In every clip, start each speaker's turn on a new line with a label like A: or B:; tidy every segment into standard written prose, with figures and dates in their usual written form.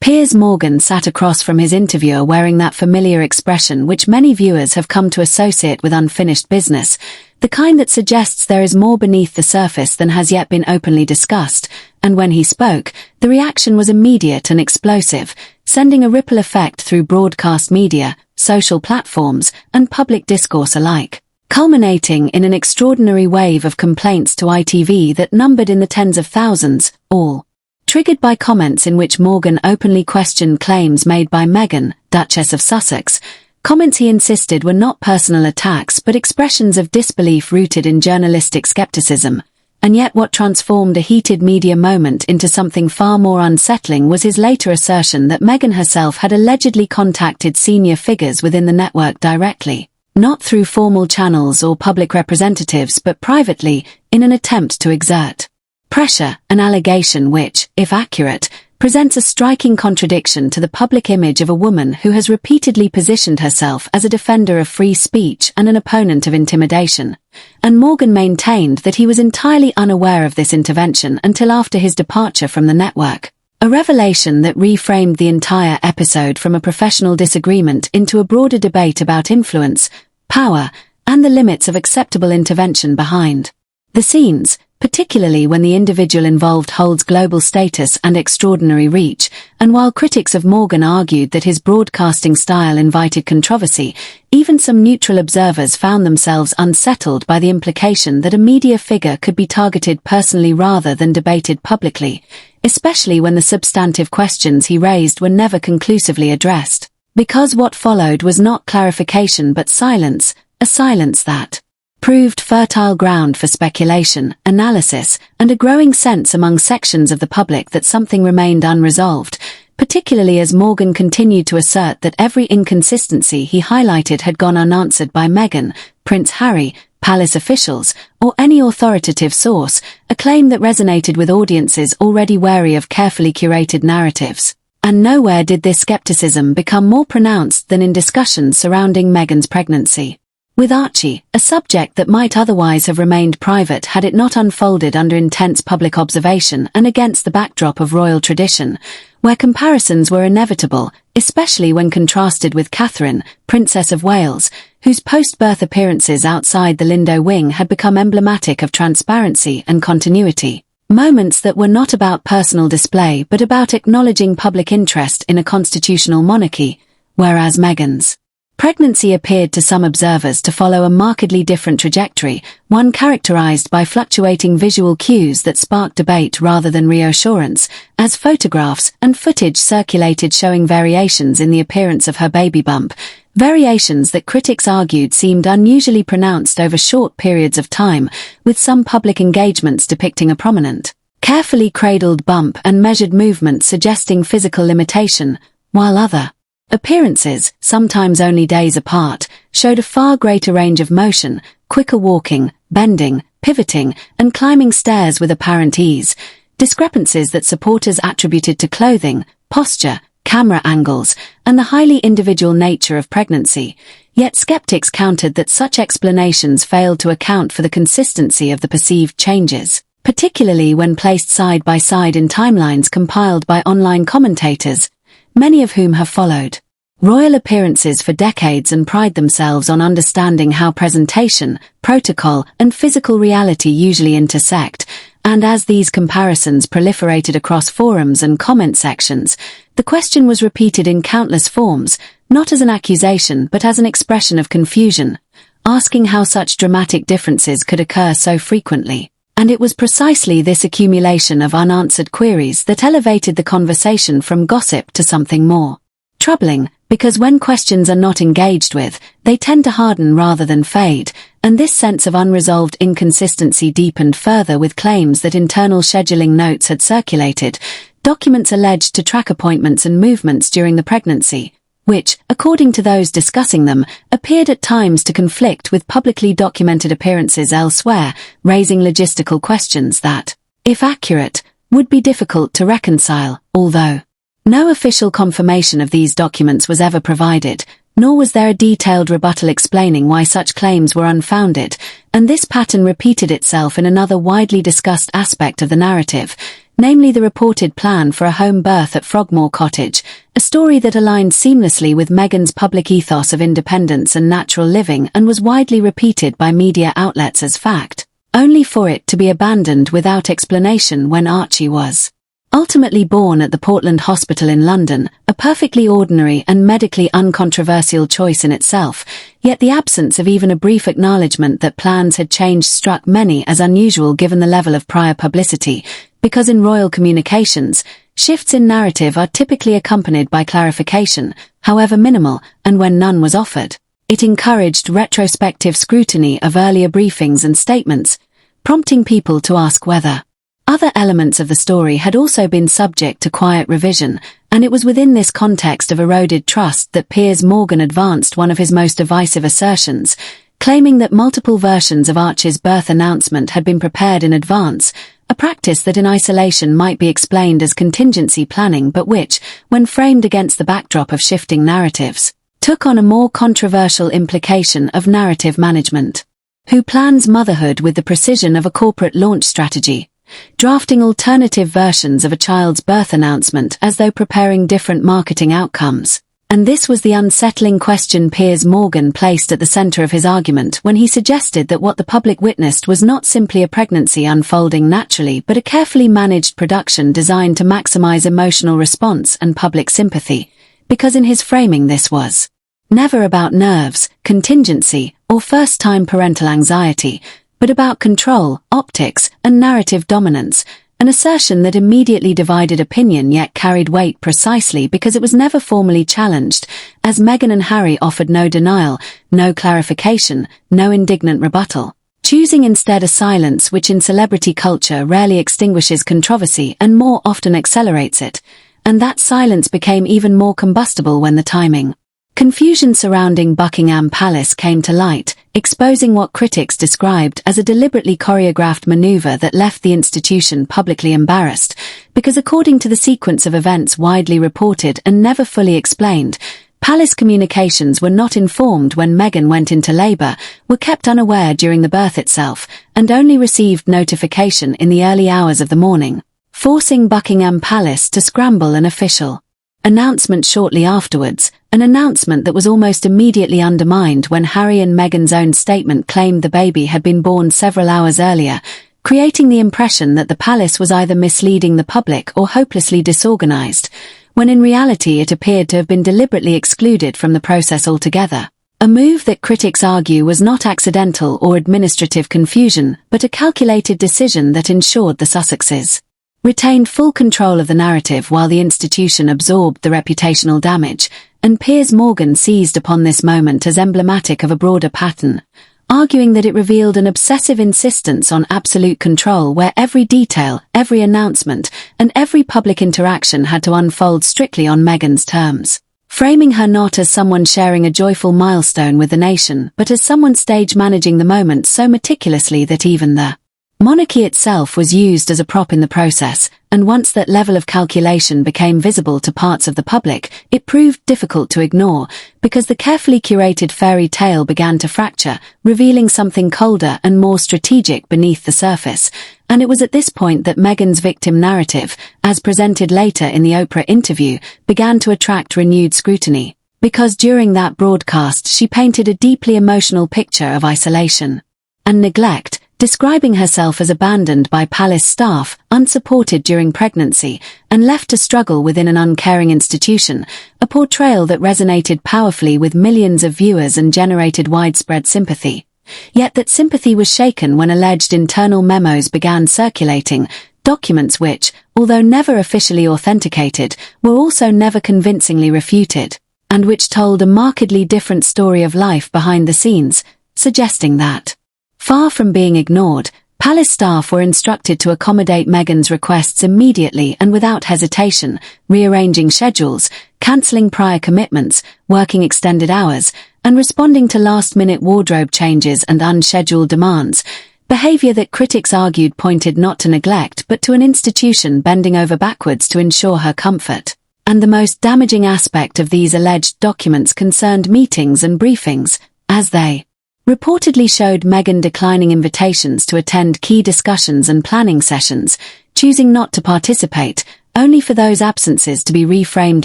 A: Piers Morgan sat across from his interviewer wearing that familiar expression which many viewers have come to associate with unfinished business, the kind that suggests there is more beneath the surface than has yet been openly discussed, and when he spoke, the reaction was immediate and explosive, sending a ripple effect through broadcast media, social platforms, and public discourse alike, culminating in an extraordinary wave of complaints to ITV that numbered in the tens of thousands, all triggered by comments in which Morgan openly questioned claims made by Meghan, Duchess of Sussex, comments he insisted were not personal attacks but expressions of disbelief rooted in journalistic skepticism. And yet what transformed a heated media moment into something far more unsettling was his later assertion that Meghan herself had allegedly contacted senior figures within the network directly, not through formal channels or public representatives but privately, in an attempt to exert pressure, an allegation which, if accurate, presents a striking contradiction to the public image of a woman who has repeatedly positioned herself as a defender of free speech and an opponent of intimidation. And Morgan maintained that he was entirely unaware of this intervention until after his departure from the network, a revelation that reframed the entire episode from a professional disagreement into a broader debate about influence, power, and the limits of acceptable intervention behind the scenes, particularly when the individual involved holds global status and extraordinary reach, and while critics of Morgan argued that his broadcasting style invited controversy, even some neutral observers found themselves unsettled by the implication that a media figure could be targeted personally rather than debated publicly, especially when the substantive questions he raised were never conclusively addressed, because what followed was not clarification but silence, a silence that proved fertile ground for speculation, analysis, and a growing sense among sections of the public that something remained unresolved, particularly as Morgan continued to assert that every inconsistency he highlighted had gone unanswered by Meghan, Prince Harry, palace officials, or any authoritative source, a claim that resonated with audiences already wary of carefully curated narratives. And nowhere did this skepticism become more pronounced than in discussions surrounding Meghan's pregnancy with Archie, a subject that might otherwise have remained private had it not unfolded under intense public observation and against the backdrop of royal tradition, where comparisons were inevitable, especially when contrasted with Catherine, Princess of Wales, whose post-birth appearances outside the Lindo wing had become emblematic of transparency and continuity, moments that were not about personal display but about acknowledging public interest in a constitutional monarchy, whereas Meghan's pregnancy appeared to some observers to follow a markedly different trajectory, one characterized by fluctuating visual cues that sparked debate rather than reassurance, as photographs and footage circulated showing variations in the appearance of her baby bump, variations that critics argued seemed unusually pronounced over short periods of time, with some public engagements depicting a prominent, carefully cradled bump and measured movement suggesting physical limitation, while other appearances, sometimes only days apart, showed a far greater range of motion, quicker walking, bending, pivoting, and climbing stairs with apparent ease, discrepancies that supporters attributed to clothing, posture, camera angles, and the highly individual nature of pregnancy. Yet skeptics countered that such explanations failed to account for the consistency of the perceived changes, particularly when placed side by side in timelines compiled by online commentators, many of whom have followed royal appearances for decades and pride themselves on understanding how presentation, protocol, and physical reality usually intersect. And as these comparisons proliferated across forums and comment sections, the question was repeated in countless forms, not as an accusation but as an expression of confusion, asking how such dramatic differences could occur so frequently. And it was precisely this accumulation of unanswered queries that elevated the conversation from gossip to something more troubling, because when questions are not engaged with, they tend to harden rather than fade, and this sense of unresolved inconsistency deepened further with claims that internal scheduling notes had circulated, documents alleged to track appointments and movements during the pregnancy, which, according to those discussing them, appeared at times to conflict with publicly documented appearances elsewhere, raising logistical questions that, if accurate, would be difficult to reconcile, although no official confirmation of these documents was ever provided, nor was there a detailed rebuttal explaining why such claims were unfounded, and this pattern repeated itself in another widely discussed aspect of the narrative, namely the reported plan for a home birth at Frogmore Cottage, a story that aligned seamlessly with Meghan's public ethos of independence and natural living and was widely repeated by media outlets as fact, only for it to be abandoned without explanation when Archie was ultimately born at the Portland Hospital in London, a perfectly ordinary and medically uncontroversial choice in itself, yet the absence of even a brief acknowledgement that plans had changed struck many as unusual given the level of prior publicity, because in royal communications, shifts in narrative are typically accompanied by clarification, however minimal, and when none was offered, it encouraged retrospective scrutiny of earlier briefings and statements, prompting people to ask whether other elements of the story had also been subject to quiet revision, and it was within this context of eroded trust that Piers Morgan advanced one of his most divisive assertions, claiming that multiple versions of Archie's birth announcement had been prepared in advance, a practice that in isolation might be explained as contingency planning but which, when framed against the backdrop of shifting narratives, took on a more controversial implication of narrative management. Who plans motherhood with the precision of a corporate launch strategy, drafting alternative versions of a child's birth announcement as though preparing different marketing outcomes. And this was the unsettling question Piers Morgan placed at the center of his argument when he suggested that what the public witnessed was not simply a pregnancy unfolding naturally but a carefully managed production designed to maximize emotional response and public sympathy, because in his framing this was never about nerves, contingency, or first-time parental anxiety, but about control, optics, and narrative dominance, an assertion that immediately divided opinion yet carried weight precisely because it was never formally challenged, as Meghan and Harry offered no denial, no clarification, no indignant rebuttal, choosing instead a silence which in celebrity culture rarely extinguishes controversy and more often accelerates it, and that silence became even more combustible when the timing. Confusion surrounding Buckingham Palace came to light, exposing what critics described as a deliberately choreographed maneuver that left the institution publicly embarrassed, because according to the sequence of events widely reported and never fully explained, palace communications were not informed when Meghan went into labour, were kept unaware during the birth itself, and only received notification in the early hours of the morning, forcing Buckingham Palace to scramble an official announcement shortly afterwards, an announcement that was almost immediately undermined when Harry and Meghan's own statement claimed the baby had been born several hours earlier, creating the impression that the palace was either misleading the public or hopelessly disorganized, when in reality it appeared to have been deliberately excluded from the process altogether. A move that critics argue was not accidental or administrative confusion, but a calculated decision that ensured the Sussexes retained full control of the narrative while the institution absorbed the reputational damage, and Piers Morgan seized upon this moment as emblematic of a broader pattern, arguing that it revealed an obsessive insistence on absolute control where every detail, every announcement, and every public interaction had to unfold strictly on Meghan's terms, framing her not as someone sharing a joyful milestone with the nation but as someone stage managing the moment so meticulously that even the monarchy itself was used as a prop in the process, and once that level of calculation became visible to parts of the public, it proved difficult to ignore, because the carefully curated fairy tale began to fracture, revealing something colder and more strategic beneath the surface, and it was at this point that Meghan's victim narrative, as presented later in the Oprah interview, began to attract renewed scrutiny, because during that broadcast she painted a deeply emotional picture of isolation and neglect, describing herself as abandoned by palace staff, unsupported during pregnancy, and left to struggle within an uncaring institution, a portrayal that resonated powerfully with millions of viewers and generated widespread sympathy. Yet that sympathy was shaken when alleged internal memos began circulating, documents which, although never officially authenticated, were also never convincingly refuted, and which told a markedly different story of life behind the scenes, suggesting that, far from being ignored, palace staff were instructed to accommodate Meghan's requests immediately and without hesitation, rearranging schedules, cancelling prior commitments, working extended hours, and responding to last-minute wardrobe changes and unscheduled demands, behavior that critics argued pointed not to neglect but to an institution bending over backwards to ensure her comfort. And the most damaging aspect of these alleged documents concerned meetings and briefings, as they reportedly showed Meghan declining invitations to attend key discussions and planning sessions, choosing not to participate, only for those absences to be reframed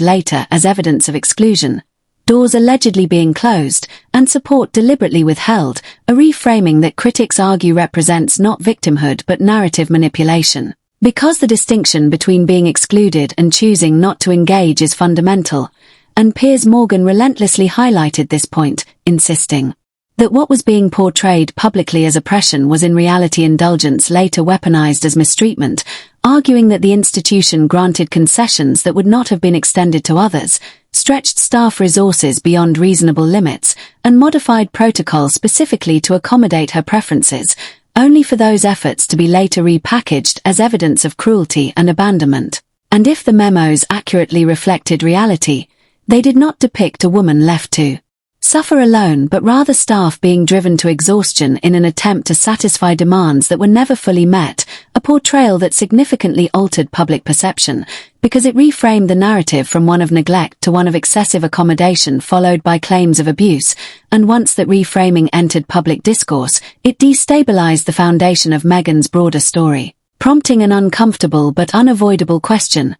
A: later as evidence of exclusion, doors allegedly being closed, and support deliberately withheld, a reframing that critics argue represents not victimhood but narrative manipulation. Because the distinction between being excluded and choosing not to engage is fundamental, and Piers Morgan relentlessly highlighted this point, insisting that what was being portrayed publicly as oppression was in reality indulgence later weaponized as mistreatment, arguing that the institution granted concessions that would not have been extended to others, stretched staff resources beyond reasonable limits, and modified protocols specifically to accommodate her preferences, only for those efforts to be later repackaged as evidence of cruelty and abandonment. And if the memos accurately reflected reality, they did not depict a woman left to suffer alone but rather staff being driven to exhaustion in an attempt to satisfy demands that were never fully met, a portrayal that significantly altered public perception, because it reframed the narrative from one of neglect to one of excessive accommodation followed by claims of abuse, and once that reframing entered public discourse, it destabilized the foundation of Meghan's broader story, prompting an uncomfortable but unavoidable question.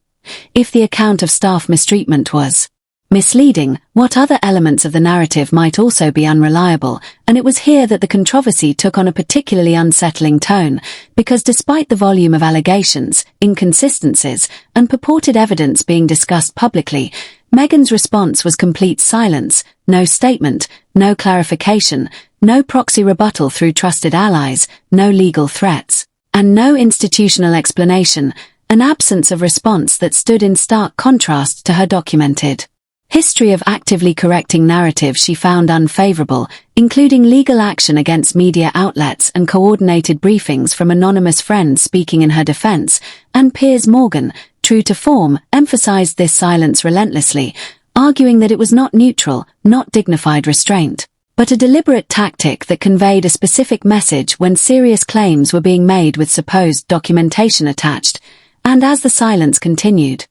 A: If the account of staff mistreatment was misleading, what other elements of the narrative might also be unreliable? And it was here that the controversy took on a particularly unsettling tone, because despite the volume of allegations, inconsistencies, and purported evidence being discussed publicly, Meghan's response was complete silence, no statement, no clarification, no proxy rebuttal through trusted allies, no legal threats, and no institutional explanation, an absence of response that stood in stark contrast to her documented history of actively correcting narratives she found unfavorable, including legal action against media outlets and coordinated briefings from anonymous friends speaking in her defense, and Piers Morgan, true to form, emphasized this silence relentlessly, arguing that it was not neutral, not dignified restraint, but a deliberate tactic that conveyed a specific message when serious claims were being made with supposed documentation attached. And as the silence continued,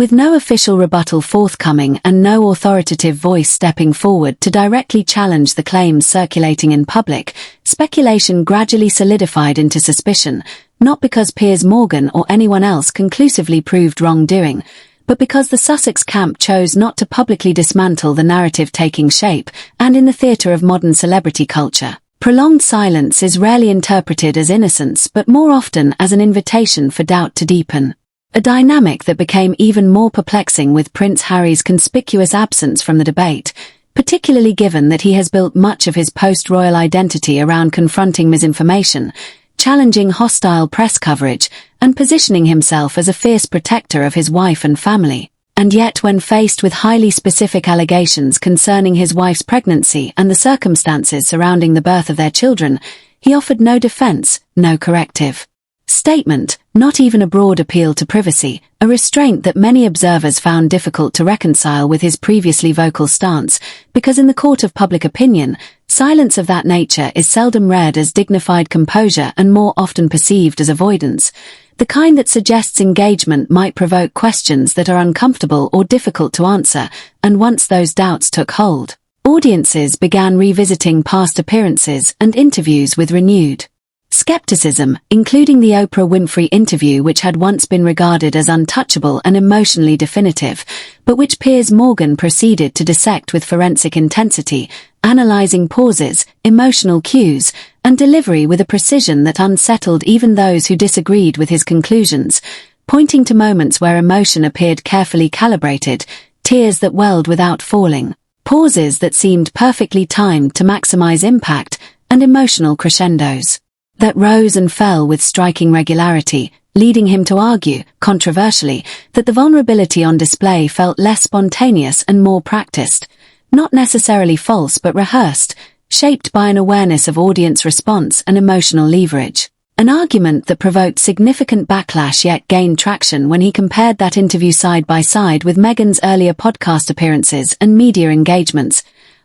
A: with no official rebuttal forthcoming and no authoritative voice stepping forward to directly challenge the claims circulating in public, speculation gradually solidified into suspicion, not because Piers Morgan or anyone else conclusively proved wrongdoing, but because the Sussex camp chose not to publicly dismantle the narrative taking shape, and in the theatre of modern celebrity culture, prolonged silence is rarely interpreted as innocence but more often as an invitation for doubt to deepen. A dynamic that became even more perplexing with Prince Harry's conspicuous absence from the debate, particularly given that he has built much of his post-royal identity around confronting misinformation, challenging hostile press coverage, and positioning himself as a fierce protector of his wife and family. And yet when faced with highly specific allegations concerning his wife's pregnancy and the circumstances surrounding the birth of their children, he offered no defense, no corrective statement, not even a broad appeal to privacy, a restraint that many observers found difficult to reconcile with his previously vocal stance, because in the court of public opinion, silence of that nature is seldom read as dignified composure and more often perceived as avoidance, the kind that suggests engagement might provoke questions that are uncomfortable or difficult to answer, and once those doubts took hold, audiences began revisiting past appearances and interviews with renewed skepticism, including the Oprah Winfrey interview, which had once been regarded as untouchable and emotionally definitive, but which Piers Morgan proceeded to dissect with forensic intensity, analyzing pauses, emotional cues, and delivery with a precision that unsettled even those who disagreed with his conclusions, pointing to moments where emotion appeared carefully calibrated, tears that welled without falling, pauses that seemed perfectly timed to maximize impact, and emotional crescendos that rose and fell with striking regularity, leading him to argue, controversially, that the vulnerability on display felt less spontaneous and more practiced, not necessarily false but rehearsed, shaped by an awareness of audience response and emotional leverage. An argument that provoked significant backlash yet gained traction when he compared that interview side by side with Meghan's earlier podcast appearances and media engagements,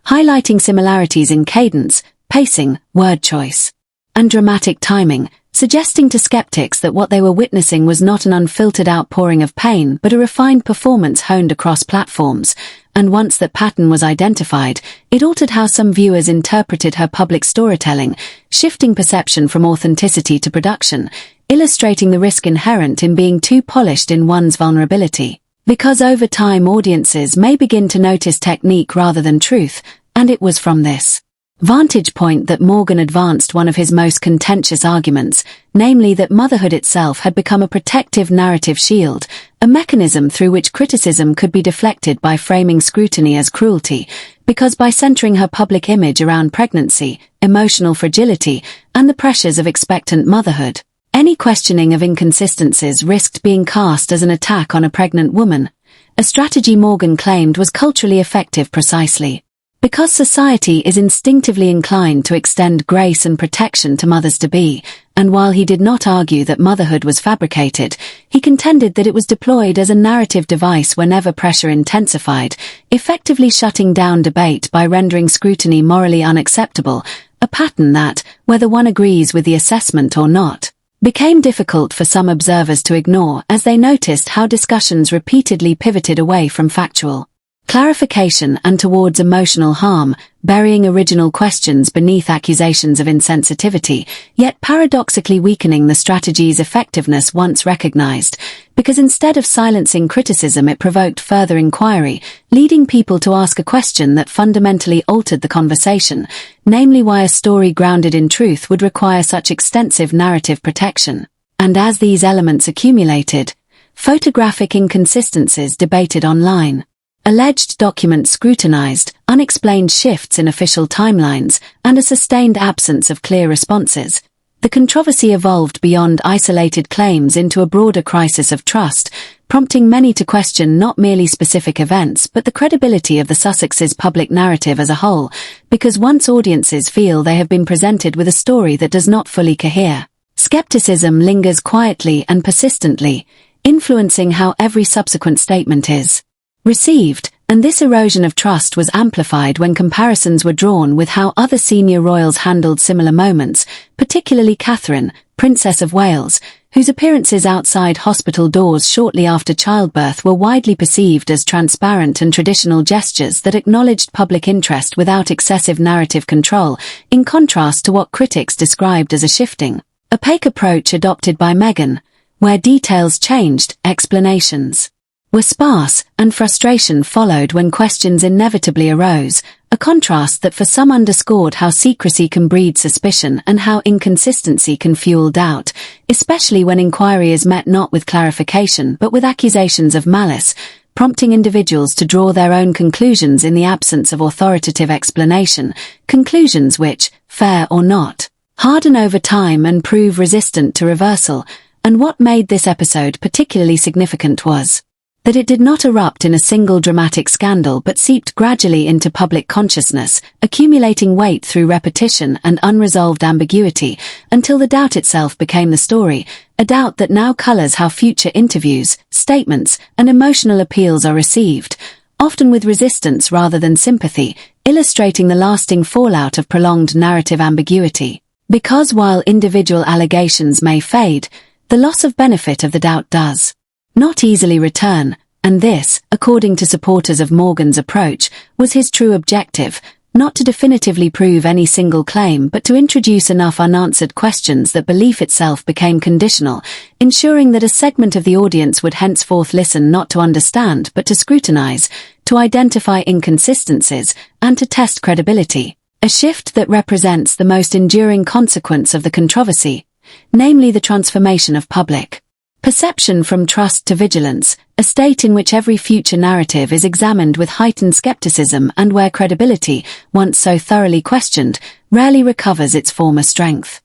A: highlighting similarities in cadence, pacing, word choice, and dramatic timing, suggesting to skeptics that what they were witnessing was not an unfiltered outpouring of pain but a refined performance honed across platforms, and once that pattern was identified, it altered how some viewers interpreted her public storytelling, shifting perception from authenticity to production, illustrating the risk inherent in being too polished in one's vulnerability. Because over time audiences may begin to notice technique rather than truth, and it was from this vantage point that Morgan advanced one of his most contentious arguments, namely that motherhood itself had become a protective narrative shield, a mechanism through which criticism could be deflected by framing scrutiny as cruelty, because by centering her public image around pregnancy, emotional fragility, and the pressures of expectant motherhood, any questioning of inconsistencies risked being cast as an attack on a pregnant woman, a strategy Morgan claimed was culturally effective precisely because society is instinctively inclined to extend grace and protection to mothers-to-be, and while he did not argue that motherhood was fabricated, he contended that it was deployed as a narrative device whenever pressure intensified, effectively shutting down debate by rendering scrutiny morally unacceptable, a pattern that, whether one agrees with the assessment or not, became difficult for some observers to ignore as they noticed how discussions repeatedly pivoted away from factual clarification and towards emotional harm, burying original questions beneath accusations of insensitivity, yet paradoxically weakening the strategy's effectiveness once recognized, because instead of silencing criticism it provoked further inquiry, leading people to ask a question that fundamentally altered the conversation, namely why a story grounded in truth would require such extensive narrative protection. And as these elements accumulated, photographic inconsistencies debated online, alleged documents scrutinized, unexplained shifts in official timelines, and a sustained absence of clear responses, the controversy evolved beyond isolated claims into a broader crisis of trust, prompting many to question not merely specific events but the credibility of the Sussexes' public narrative as a whole, because once audiences feel they have been presented with a story that does not fully cohere, skepticism lingers quietly and persistently, influencing how every subsequent statement is received, and this erosion of trust was amplified when comparisons were drawn with how other senior royals handled similar moments, particularly Catherine, Princess of Wales, whose appearances outside hospital doors shortly after childbirth were widely perceived as transparent and traditional gestures that acknowledged public interest without excessive narrative control, in contrast to what critics described as a shifting, opaque approach adopted by Meghan, where details changed, explanations were sparse, and frustration followed when questions inevitably arose, a contrast that for some underscored how secrecy can breed suspicion and how inconsistency can fuel doubt, especially when inquiry is met not with clarification but with accusations of malice, prompting individuals to draw their own conclusions in the absence of authoritative explanation, conclusions which, fair or not, harden over time and prove resistant to reversal. And what made this episode particularly significant was that it did not erupt in a single dramatic scandal but seeped gradually into public consciousness, accumulating weight through repetition and unresolved ambiguity, until the doubt itself became the story, a doubt that now colors how future interviews, statements, and emotional appeals are received, often with resistance rather than sympathy, illustrating the lasting fallout of prolonged narrative ambiguity. Because while individual allegations may fade, the loss of benefit of the doubt does not easily return, and this, according to supporters of Morgan's approach, was his true objective, not to definitively prove any single claim but to introduce enough unanswered questions that belief itself became conditional, ensuring that a segment of the audience would henceforth listen not to understand but to scrutinize, to identify inconsistencies, and to test credibility, a shift that represents the most enduring consequence of the controversy, namely the transformation of public perception from trust to vigilance, a state in which every future narrative is examined with heightened skepticism and where credibility, once so thoroughly questioned, rarely recovers its former strength.